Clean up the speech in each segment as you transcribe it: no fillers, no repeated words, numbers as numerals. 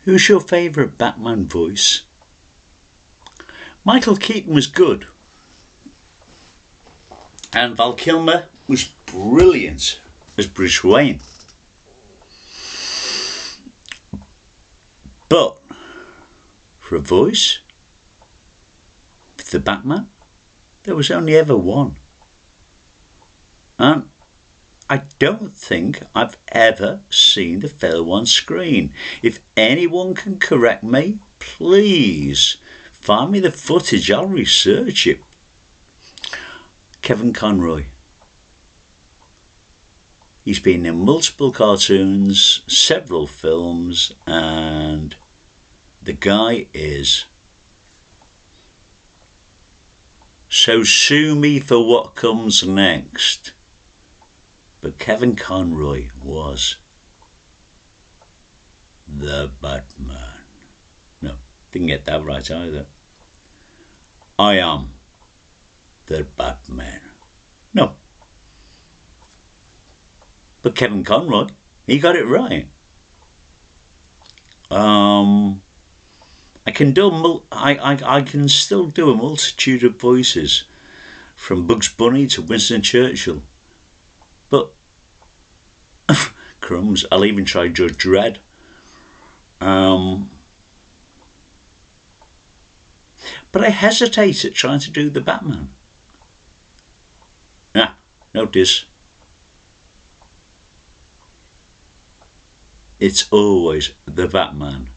Who's your favourite Batman voice? Michael Keaton was good. And Val Kilmer was brilliant as Bruce Wayne. But for a voice, for the Batman, there was only ever one. And I don't think I've ever seen the film on screen. If anyone can correct me, please find me the footage, I'll research it. Kevin Conroy. He's been in multiple cartoons, several films, and the guy is so sue me for what comes next. But Kevin Conroy was the Batman. No, didn't get that right either. I am the Batman. No. But Kevin Conroy, he got it right. I can still do a multitude of voices, from Bugs Bunny to Winston Churchill. But crumbs, I'll even try Judge Dredd. But I hesitate at trying to do the Batman. Notice. It's always the Batman.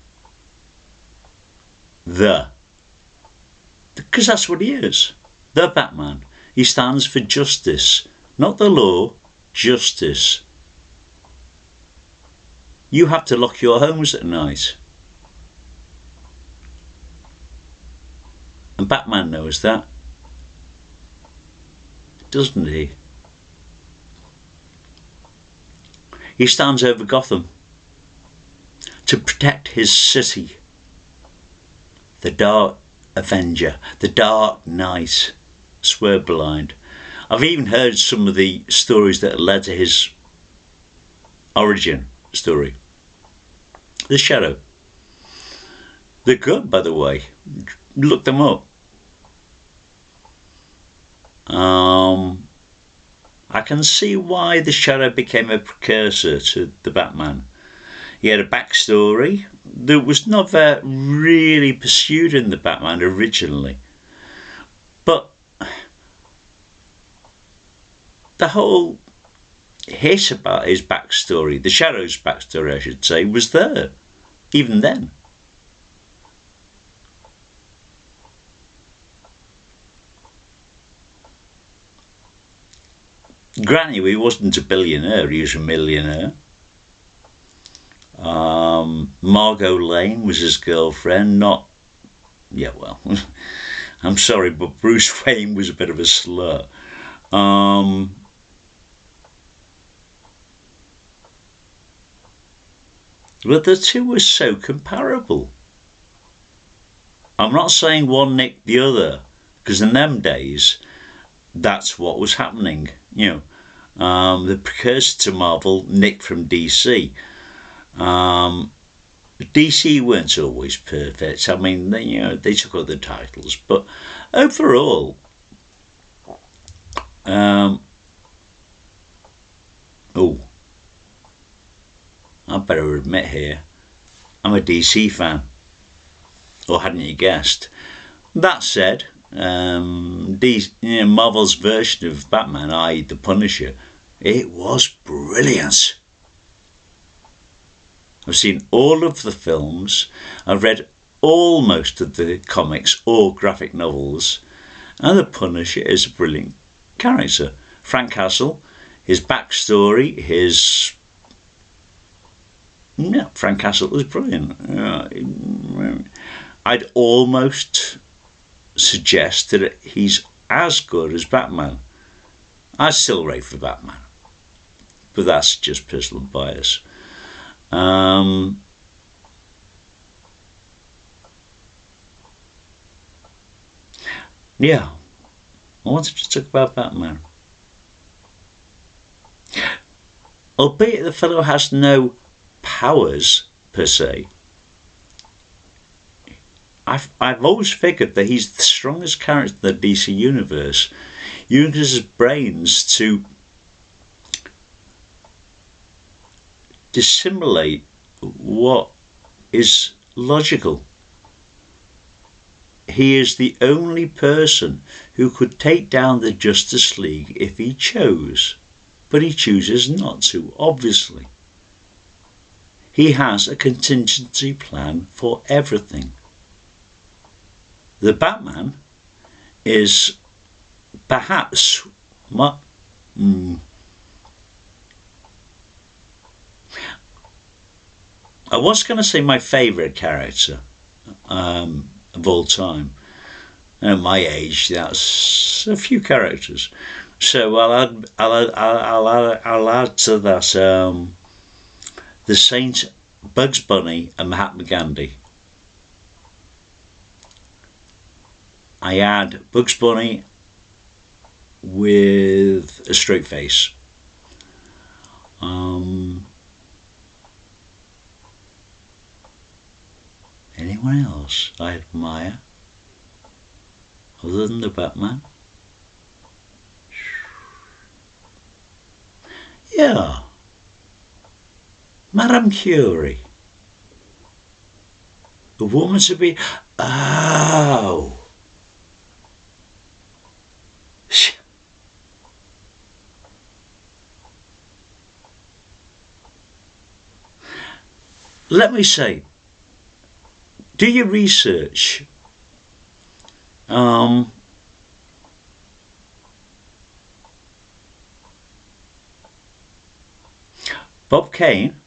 Because that's what he is. The Batman. He stands for justice. Not the law, justice. You have to lock your homes at night. And Batman knows that. Doesn't he? He stands over Gotham to protect his city. The Dark Avenger, the Dark Knight, swear blind. I've even heard some of the stories that led to his origin story. The Shadow. They're good, by the way. Look them up. I can see why the Shadow became a precursor to the Batman. He had a backstory that was never really pursued in the Batman originally. But the whole hit about his backstory, the Shadow's backstory I should say, was there, even then. Granted, he wasn't a billionaire, he was a millionaire. Margot Lane was his girlfriend, I'm sorry, but Bruce Wayne was a bit of a slut. But the two were so comparable. I'm not saying one nicked the other, because in them days, that's what was happening. The precursor to Marvel nicked from DC. DC weren't always perfect. I mean, they took other titles, but overall, I better admit here, I'm a DC fan. Or hadn't you guessed? That said, Marvel's version of Batman, i.e. The Punisher, it was brilliant. I've seen all of the films, I've read all most of the comics or graphic novels, and the Punisher is a brilliant character. Frank Castle, his backstory, Frank Castle was brilliant. I'd almost suggest that he's as good as Batman. I still rate for Batman, but that's just personal bias. I wanted to talk about Batman. Albeit the fellow has no powers per se, I've always figured that he's the strongest character in the DC universe. Using his brains to dissimulate what is logical. He is the only person who could take down the Justice League if he chose, but he chooses not to, obviously. He has a contingency plan for everything. The Batman is perhaps I was going to say my favourite character of all time. At my age, that's a few characters. So I'll add to that the Saint, Bugs Bunny, and Mahatma Gandhi. I add Bugs Bunny with a straight face. Anyone else I admire other than the Batman? Yeah, Madame Curie. A woman to be... Oh! Let me say, do your research. Bob Kane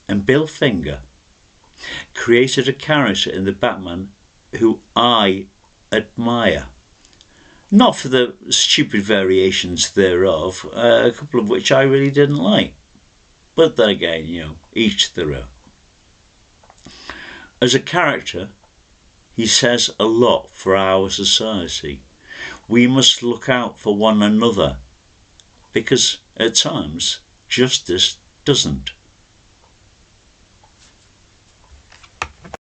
and Bill Finger created a character in the Batman who I admire. Not for the stupid variations thereof, a couple of which I really didn't like. But then again, each their own. As a character, he says a lot for our society. We must look out for one another, because at times justice doesn't.